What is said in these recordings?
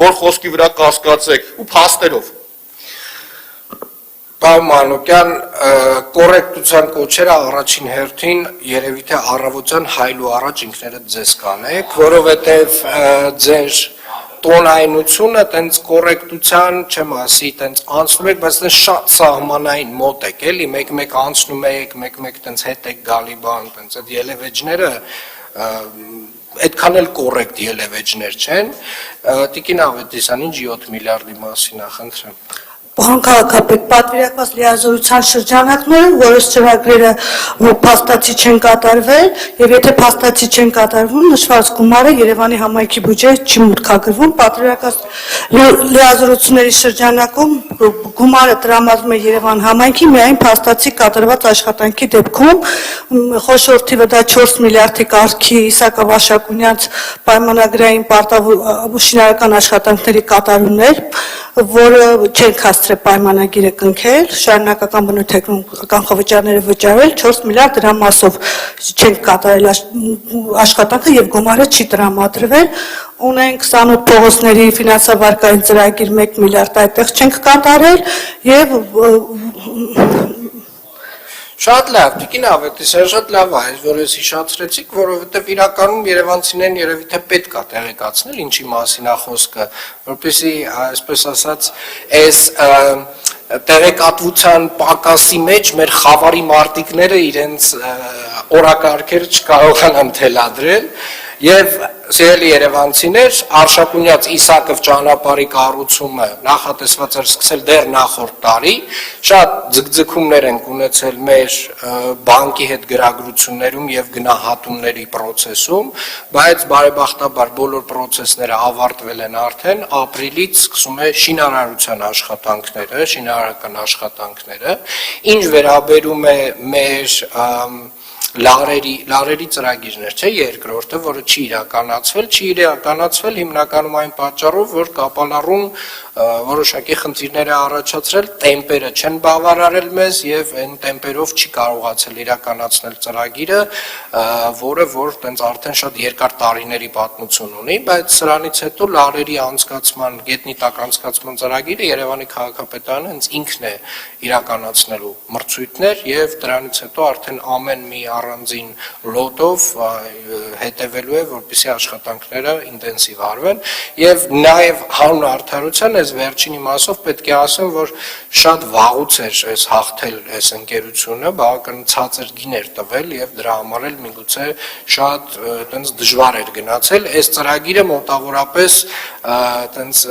որ խոսքի վրա կասկածեք ու փաստերով։ Պարոն Մանուկյան, կոռեկտության կոչերը առաջին հերթին երևի թե առավոտյան հայլու առաջ ինքներդ ձեզ կանեք, որովհետև ձեր տոնայնությունը տենց կոռեկտության չեմ ասի, տենց անցնում եք, բայց տենց շատ սահմանային մոտ եք, էլի, մեկ-մեկ անցնում եք, մեկ-մեկ տենց հետ եք գալի բան, տենց այդ ելևեջները այդքան էլ կոռեկտ ելևեջներ չեն, Տիկին Ավետիսյան, ինչ 7 միլիարդի մասին խնդրեմ։ Պարոն քաղաքապետ, պատվիրակված լիազորության շրջանակները, որոշ ծրագրերը փաստացի չեն կատարվել, եւ եթե փաստացի չեն կատարվում, նշված գումարը Երևանի համայնքի բյուջեը չի մուտքագրվում, պատվիրակված լիազորությունների շրջանակում գումարը տրամադրվում է Երևան համայնքի միայն փաստացի կատարված աշխատանքի դեպքում, խոշոր թիվը դա 4 միլիարդի կարգի Իսակով Աշակունյանց պայմանագրային շինարարական աշխատանքների կատարումներ, որը չենք հասցրել պայմանագիրը կնքել, շարունակական բնութագրում կանխավճարները վճարել, 4 միլիարդ դրամասով չենք կատարել աշխատանքը եւ գումարը չի տրամադրվել, ունենք 28 փողոցների ֆինանսավարկային ծրագիր 1 միլիարդ այդտեղ չենք կատարել եւ Շատ լավ, Տիկին Ավետիսյան, շատ լավ է, որ ես հիշացրեցիք, որովհետև իրականում երևանցիներն երևի թե պետք է տեղեկացնել, ինչի մասին է խոսքը, որպեսզի, այսպես ասած, այս տեղեկատվության պակասի մեջ մեր խավարի մարտիկները իրենց օրակարգերը չկարողանան թելադրել եւ սիրելի երևանցիներ, Արշակունյաց Իսակով ճանապարհի կառուցումը նախատեսված էր սկսել դեռ նախորդ տարի, շատ ձգձգումներ ենք ունեցել մեր բանկի հետ գրագրություններում եւ գնահատումների process-ում, բայց բարեբախտաբար բոլոր process-ները ավարտվել են արդեն, ապրիլից սկսում է շինարարության աշխատանքները, շինարարական աշխատանքները, ինչ վերաբերում է մեր լարերի ծրագիրներ, չէ, երկրորդը, որը չի իրականացվել հիմնականում այն պատճառով, որ կապալառուն որոշակի խնդիրներ է առաջացրել, տեմպերը չեն բավարարել մեզ եւ այն տեմպերով չի կարողացել իրականացնել ծրագիրը, որը որ տենց արդեն շատ երկար տարիների պատմություն ունի, բայց սրանից հետո լարերի անցկացման, գետնի տակ անցկացման ծրագիրը Երևանի քաղաքապետարանը հենց ինքն է իրականացնելու մրցույթներ եւ դրանից հետո արդեն ամեն մի առանձին լոտով հետևելու է, որպեսզի աշխատանքները ինտենսիվ արվեն եւ նաեւ հանուն արդարության այս վերջին իմաստով պետք է ասեմ, որ շատ վաղուց էր այս հաղթել այս ընկերությունը, բավական ցածր գին էր տվել եւ դրա համար էլ միգուցե շատ այտենց դժվար էր գնացել այս ծրագիրը մոտավորապես այտենց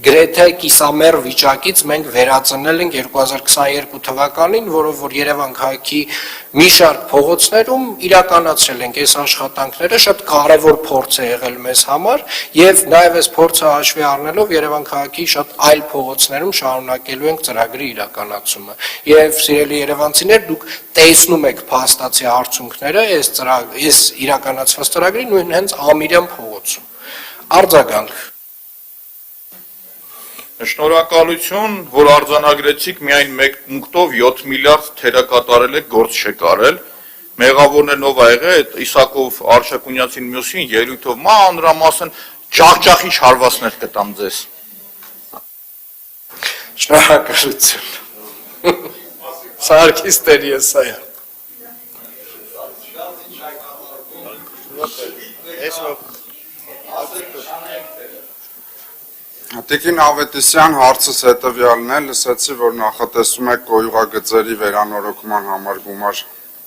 գրեթե կիսամեռ վիճակից մենք վերածնել ենք 2022 թվականին, որով որ Երևան քաղաքի մի շարք փողոցներում իրականացրել ենք այս աշխատանքները, շատ կարևոր փորձ է եղել մեզ համար եւ նաեւ այս փորձը հաշվի առնելով Երևան քաղաքի շատ այլ փողոցներում շարունակելու ենք ծրագրի իրականացումը։ Եվ սիրելի երևանցիներ, դուք տեսնում եք փաստացի արդյունքները այս իրականացված ծրագրի նույն հենց Ամիրյան փողոցում։ Արձագանք Շնորհակալություն, որ արձանագրեցիք միայն մեկ պունկտով 7 միլիարդ թերակատարել եք, գործ չեք արել։ Մեղավորներն ով ա եղել, այդ Իսակով Արշակունյացին մյուսին ելույթով մանրամասն ջախջախիչ հարվածներ կտամ ձեզ։ Շնորհակալություն։ Սարգիս Տերեսյան։ Տիկին Ավետիսյան, հարցս հետևյալն է, լսեցի, որ նախատեսում եք գոյուղագծերի վերանորոգման համար գումար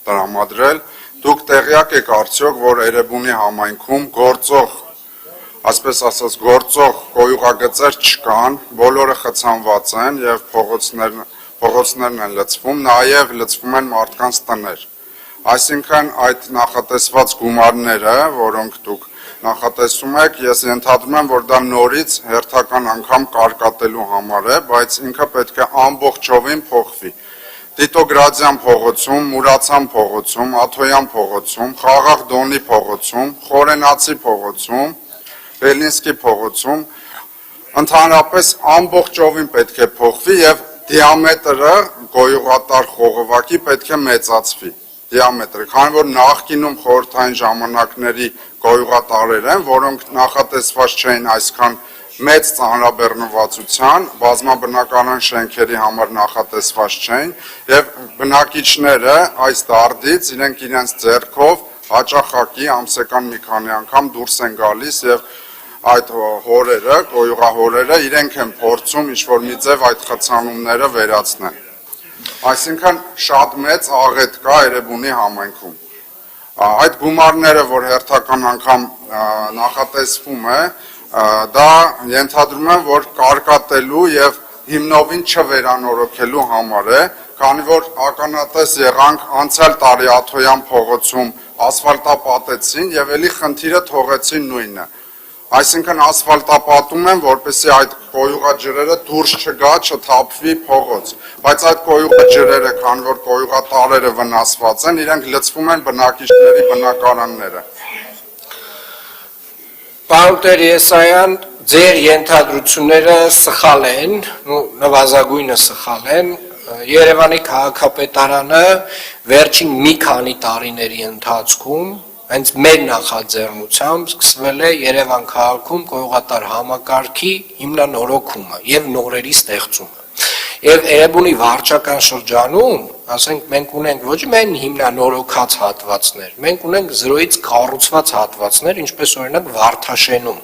տրամադրել, դուք տեղյակ եք արդյոք, որ Էրեբունի համայնքում այսպես ասած գործող գոյուղագծեր չկան, բոլորը խցանված են եւ փողոցներն են լցվում, նաեւ լցվում են մարդկանց տներ։ Այսինքն այդ նախատեսված գումարները, որոնք դուք նախատեսում եք, ես ենթադրում եմ, որ դա նորից հերթական անգամ կարկատելու համար է, բայց ինքը պետք է ամբողջովին փոխվի։ Տիտոգրադյան փողոցում, Մուրացյան փողոցում, Աթոյան փողոցում, Խաղաղ Դոնի փողոցում, Խորենացի փողոցում, Բելինսկի փողոցում ընդհանրապես ամբողջովին պետք է փոխվի եւ դիամետրը գոյուղատար խողովակի պետք է մեծացվի։ Դիամետրը, քանի որ նախկինում խորհրդային ժամանակների գոյուղատարեր են, որոնք նախատեսված չէին այսքան մեծ ծանրաբեռնվածության, բազմաբնակարան շենքերի համար նախատեսված չեն եւ բնակիչները այս դարդից իրենց ձեռքով հաճախակի ամսական մի քանի անգամ դուրս են գալիս եւ այդ հորերը, կոյուղահորերը իրենք են փորձում ինչ-որ մի ձև այդ խցանումները վերացնել։ Այսինքն շատ մեծ աղետ կա Էրեբունի համայնքում։ Այդ գումարները, որ հերթական անգամ նախատեսվում է, դա ենթադրում եմ, որ կարկատելու եւ հիմնովին չվերանորոգելու համար է, քանի որ ականատես եղանք անցյալ տարի Աթոյան փողոցում ասֆալտապատեցին եւ ելի խնդիրը թողեցին նույնը։ Այսինքն ասֆալտապատում են, որպեսզի այդ կոյուղաջրերը դուրս չգա, չթափվի փողոց, բայց այդ կոյուղաջրերը, քանի որ կոյուղատարերը վնասված են, իրենք լցվում են բնակիչների բնակարանները։ Պարոն Տեր-Եսայան, ձեր ենթադրությունները սխալ են, նվազագույնը սխալ են։ Երևանի քաղաքապետարանը վերջին մի քանի տարիների ընթացքում հենց մեր նախաձեռնությամբ սկսվել է Երևան քաղաքում կոյուղատար համակարգի հիմնանորոգումը եւ նորերի ստեղծումը։ Եվ Էրեբունի վարչական շրջանում, ասենք, մենք ունենք ոչ միայն հիմնանորոգած հատվածներ, մենք ունենք զրոյից կառուցված հատվածներ, ինչպես օրինակ Վարդաշենում։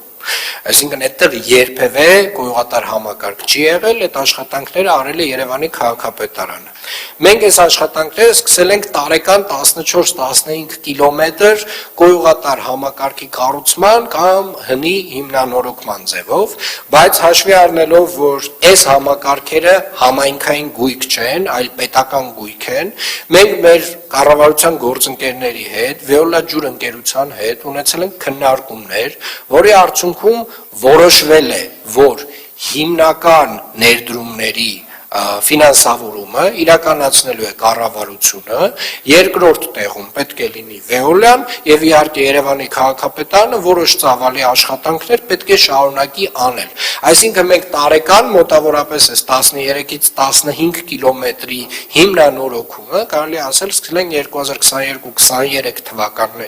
Այսինքն այդտեղ երբևէ կոյուղատար համակարգ չի եղել, այդ աշխատանքները արել է Երևանի քաղաքապետարանը։ Մենք այս աշխատանքները սկսել ենք տարեկան 14-15 կիլոմետր կոյուղատար համակարգի կառուցման կամ հնի հիմնանորոգման ձևով, բայց հաշվի առնելով, որ այս համակարգերը համայնքային գույք չեն, այլ պետական գույք են, մենք մեր կառավարության գործընկերների հետ, Վեոլա ջուր ընկերության հետ ունեցել ենք քննարկումներ, որի արդյունքում որոշվել է, որ հիմնական ներդրումների ֆինանսավորումը իրականացնելու է կառավարությունը, երկրորդ տեղում պետք է լինի Վեոլան եւ իհարկե Երևանի քաղաքապետարանը որոշ ծավալի աշխատանքներ պետք է շարունակի անել։ Այսինքն մենք տարեկան մոտավորապես այս 13-ից 15 կիլոմետրի հիմնանորոգումը կարելի ասել սկսել են 2022-23 թվականն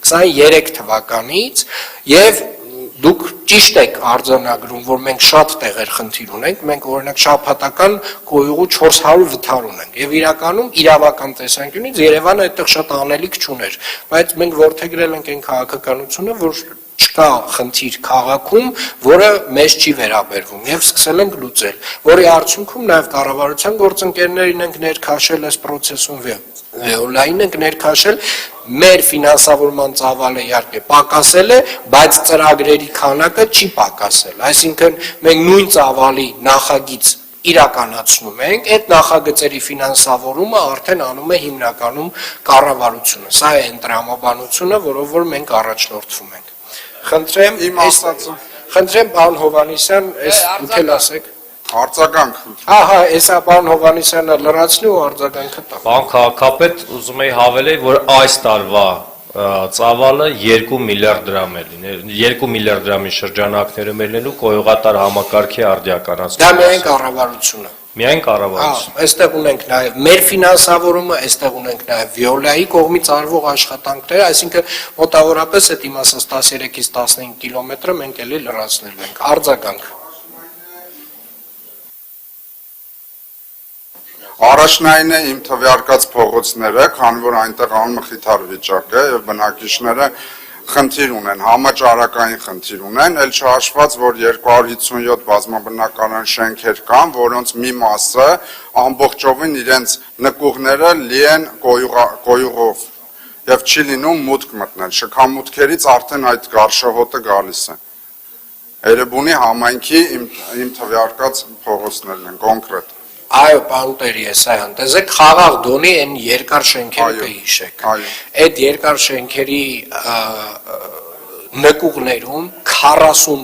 23 թվականից եւ դուք ճիշտ եք արձանագրում, որ մենք շատ տեղեր խնդիր ունենք, մենք օրինակ շաբաթական կոյուղու 400 վթար ունենք եւ իրականում իրավական տեսանկյունից Երևանը այդտեղ շատ անելիք չուներ, բայց մենք ворթեգրել ենք այն քաղաքականությունը, որ չկա խնդիր քաղաքում, որը մեզ չի վերաբերվում եւ սկսել ենք լուծել, որի արդյունքում նաեւ կառավարության գործընկերներին ենք ներքաշել այս process-ում Վեոլային ենք ներքաշել, մեր ֆինանսավորման ծավալը իհարկե պակասել է, բայց ծրագրերի քանակը չի պակասել, այսինքն մենք նույն ծավալի նախագիծ իրականացնում ենք, այդ նախագծերի ֆինանսավորումը արդեն անում է հիմնականում կառավարությունը, սա է ընտրամաբանությունը, որով որ մենք առաջնորդվում ենք։ Խնդրեմ, պարոն Հովհաննիսյան, դուք էլ ասեք։ Արձագանք։ Ահա, հեսա պարոն Հովհաննիսյանը լրացնի ու արձագանքը տա։ Պարոն քաղաքապետ, ուզում եի հավելել, որ այս տարվա ծավալը 2 միլիարդ դրամ է լինել, 2 միլիարդ դրամի շրջանակներում է լինելու կոյուղատար համակարգի արդիականացումը։ Դա միայն կառավարությունը։ Միայն կառավարություն։ Այստեղ ունենք նաև մեր ֆինանսավորումը, այստեղ ունենք նաև Վիոլայի կողմից արվող աշխատանքները, այսինքն մոտավորապես այդ իմ ասած 13-ից 15 կիլոմետրը մենք էլի լրացնել ենք։ Արձագանք։ Առաջնային է իմ թվարկած փողոցները, քանի որ այնտեղ անմխիթար վիճակ է եւ բնակիչները խնդիր ունեն, համաճարակային խնդիր ունեն, ել չհաշված, որ 257 բազմաբնակարան շենքեր կան, որոնց մի մասը ամբողջովին իրենց նկուղները լի են կոյուղով եւ չի լինում մուտք մտնել, շքամուտքերից արդեն այդ գարշահոտը գալիս է։ Էրեբունի համայնքի իմ թվարկած փողոցներն են կոնկրետ։ Այո, պարոն Տեր-Եսայան, տեսեք խաղաղ դոնի այն երկար շենքերը կհիշեք։ Այդ երկար շենքերի նկուղներում 40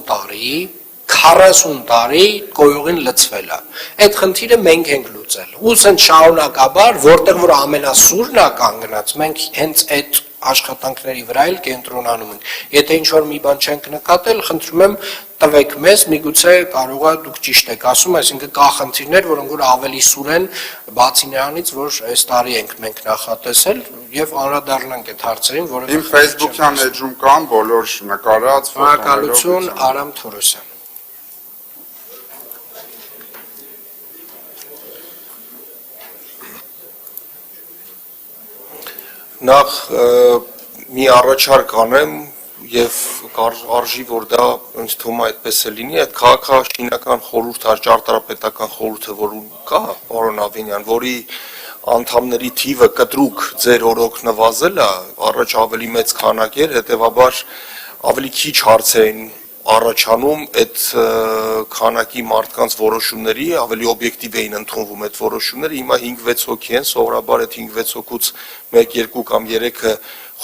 տարի կոյուղին լցվել է։ Այդ խնդիրը մենք ենք լուծել։ Ուսեն շարունակաբար, որտեղ որ ամենասուրն է կանգնած, մենք հենց այդ աշխատանքների վրա էլ կենտրոնանում են։ Եթե ինչ-որ մի բան չենք նկատել, խնդրում եմ տվեք մեզ, միգուցե կարող է դուք ճիշտ եք ասում, այսինքն կա խնդիրներ, որոնք որ ավելի սուր են, բացի նրանից, որ այս տարի ենք մենք նախատեսել եւ անդրադառնանք այդ հարցերին, որը Իմ Facebook-յան էջում կան բոլոր նկարած Շնորհակալություն Արամ Թորոսյան։ Նախ մի առաջարկ անեմ եւ արժի որ դա ինձ թվում է այդպես է լինի, այդ քաղաքաշինական խորհուրդը, ճարտարապետական խորհուրդը, որ կա, պարոն Ավինյան, որի անդամների թիվը կտրուկ ձեր օրոք նվազել է, առաջ ավելի մեծ քանակ էր, հետեւաբար ավելի քիչ հարցեր էին առաջանում այդ քանակի մարդկանց որոշումների, ավելի օբյեկտիվ էին ընդունվում այդ որոշումները, հիմա 5-6 հոգի են, սովորաբար այդ 5-6 հոգուց 1-2 կամ 3-ը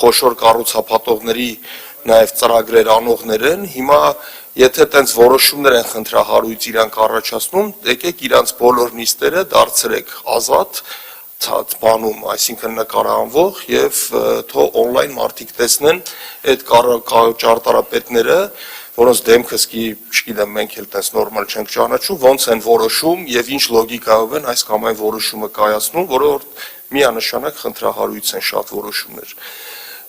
խոշոր կառուցապատողների նաև ծրագրեր անողներ են, հիմա եթե տենց որոշումներ են խնդրահարույց իրանք առաջացնում, եկեք իրանց բոլոր նիստերը դարձրեք ազատ բանում, այսինքն նկարահանվող եւ թող on-line մարդիկ տեսնեն այդ ճարտարապետները, որոնց դեմքս չգիտեմ, մենք էլ տես նորմալ չենք ճանաչում, ոնց են որոշում եւ ինչ լոգիկայով են այս կամ այն որոշումը կայացնում, որը միանշանակ խնդրահարույց են շատ որոշումներ։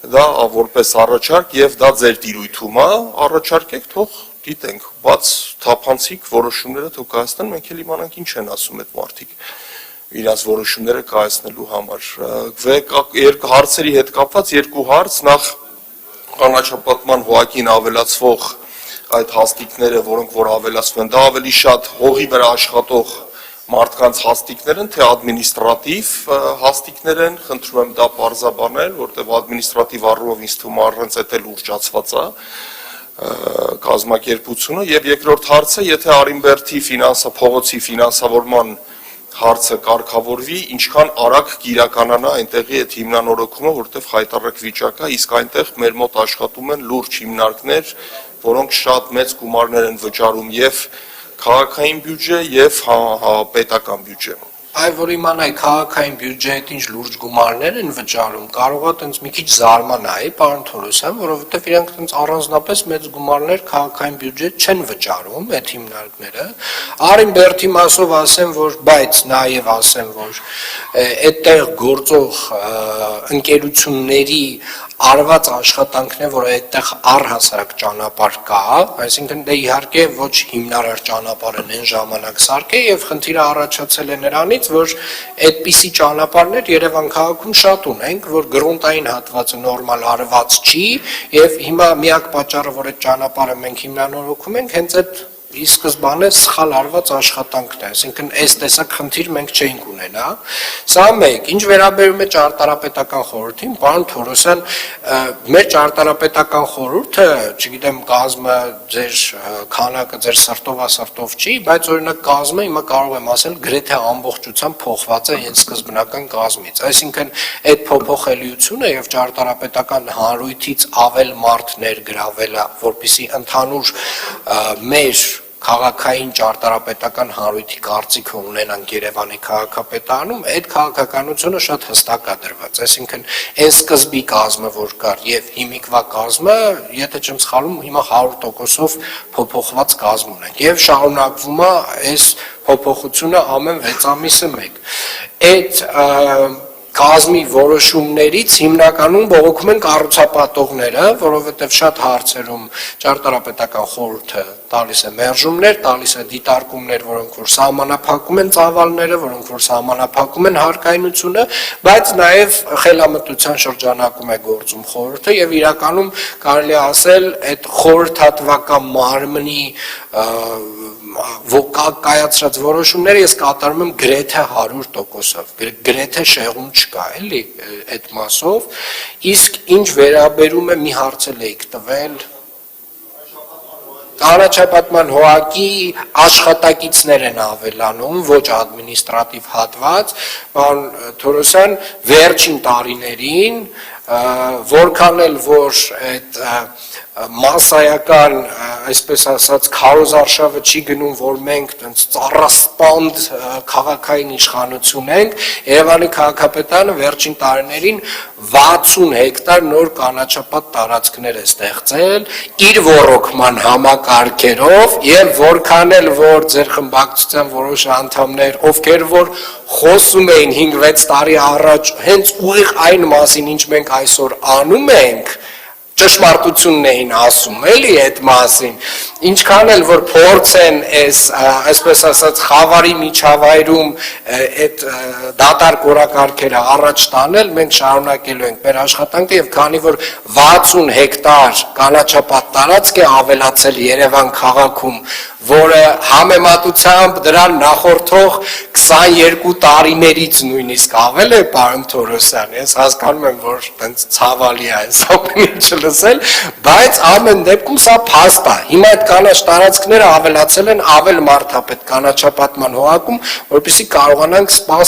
Դա որպես առաջարկ եւ դա ձեր տիրույթում է, առաջարկեք թող դիտենք, բաց թափանցիկ որոշումները թող կայացնեն, մենք էլ իմանանք ինչ են ասում այդ մարդիկ իրաց որոշումները կայացնելու համար։ Երկու հարցերի հետ կապված երկու հարց, նախ կանաչապատման հողակին ավելացվող այդ հաստիկները, որոնք որ ավելացվում են, դա ավելի շատ հողի վրա աշխատող մարդկանց հաստիկներ են, թե ադմինիստրատիվ հաստիկներ են, խնդրում եմ դա պարզաբանել, որտեղ ադմինիստրատիվ առումով ինձ թվում է առանց այդ էլ ուռճացված է կազմակերպությունը, եւ երկրորդ հարցը, եթե Արինբերդի փողոցի ֆինանսավորման հարցը կարգավորվի, ինչքան արագ կիրականանա այնտեղի այդ հիմնանորոգումը, որտեղ խայտառակ վիճակ է, իսկ այնտեղ մեր մոտ աշխատում են լուրջ հիմնարկներ, որոնք շատ մեծ գումարներ են վճարում եւ քաղաքային բյուջե եւ պետական բյուջե։ Այ որ իմանայի քաղաքային բյուջեից ինչ լուրջ գումարներ են վճարում, կարող է տենց մի քիչ զարմանայի, պարոն Թորոսյան, որովհետև իրանք տենց առանձնապես մեծ գումարներ քաղաքային բյուջեից չեն վճարում այդ հիմնարկները։ Արինբերդի մասով ասեմ, որ բայց նաև ասեմ, որ այդտեղ գործող ընկերությունների արված աշխատանքն է, որ այդտեղ առհասարակ ճանապարհ կա, այսինքն դե իհարկե ոչ հիմնարար ճանապարհ են այն ժամանակ սարքել եւ խնդիրը առաջացել է նրանից, որ այդպիսի ճանապարհներ Երևան քաղաքում շատ ունենք, որ գրոնտային հատվածը նորմալ արված չի եւ հիմա միակ պատճառը, որ այդ ճանապարհը մենք հիմնանորոգում ենք, հենց այդ ի սկզբանե սխալ արված աշխատանքն է, այսինքն այս տեսակ խնդիր մենք չենք ունենա։ Սա մեկ, ինչ վերաբերում է ճարտարապետական խորհրդին, պարոն Թորոսյան, մեր ճարտարապետական խորհուրդը, չգիտեմ, կազմը ձեր քանակը ձեր սրտով չի, բայց օրինակ կազմը հիմա կարող եմ ասել գրեթե ամբողջությամբ փոխված է հենց սկզբնական կազմից, այսինքն այդ փոփոխելիությունը եւ ճարտարապետական հանրույթից ավել մարդ ներգրավելը, որպեսզի ընդհանուր մեր քաղաքային ճարտարապետական հանրույթի կարծիքը ունենանք Երևանի քաղաքապետարանում, այդ քաղաքականությունը շատ հստակ է դրված, այսինքն այն սկզբի կազմը, որ կար եւ հիմիկվա կազմը, եթե չեմ սխալվում, հիմա 100%-ով փոփոխված կազմ ունենք եւ շարունակվում է այս փոփոխությունը ամեն 6 ամիսը մեկ։ Այդ կազմի որոշումներից հիմնականում բողոքում են կառուցապատողները, որովհետև շատ հարցերում ճարտարապետական խորհուրդը տալիս է մերժումներ, տալիս է դիտարկումներ, որոնք որ սահմանափակում են ծավալները, որոնք որ սահմանափակում են հարկայնությունը, բայց նաև խելամտության շրջանակում է գործում խորհուրդը եւ իրականում կարելի է ասել այդ խորհրդատվական մարմնի կայացրած որոշումները ես կատարում եմ գրեթե 100%-ով, գրեթե շեղում չկա, էլի այդ մասով, իսկ ինչ վերաբերում է մի հարց էլ եք տվել, Կանաչապատման հողակի աշխատակիցներ են ավելանում, ոչ ադմինիստրատիվ հատված, պարոն Թորոսյան, վերջին տարիներին, որքան էլ որ այդ մասսայական այսպես ասած քարոզարշավը չի գնում, որ մենք տենց ծառասպանդ քաղաքային իշխանություն ենք։ Երևանի քաղաքապետարանը վերջին տարիներին 60 հեկտար նոր կանաչապատ տարածքներ է ստեղծել իր ոռոգման համակարգերով, եւ որքան էլ որ ձեր խմբակցության որոշ անդամներ, ովքեր որ խոսում էին 5-6 տարի առաջ հենց ուղիղ այն մասին, ինչ մենք այսօր անում ենք, ճշմարտությունն էին ասում, էլի այդ մասին, ինչքան էլ որ փորձեն այսպես ասած խավարի միջավայրում այդ դատարկ օրակարգերը առաջ տանել, մենք շարունակելու ենք մեր աշխատանքը եւ քանի որ 60 հեկտար կանաչապատ տարածք է ավելացել Երևան քաղաքում, որը համեմատությամբ դրան նախորդող 22 տարիներից նույնիսկ ավել է, պարոն Թորոսյան, ես հասկանում եմ, որ տենց ցավալի է այս ամենը լսել, բայց ամեն դեպքում սա փաստ է։ Հիմա այդ կանաչ տարածքները ավելացել են, ավել մարդապետ կանաչապատման հողակում, որպեսզի կարողանանք սպասել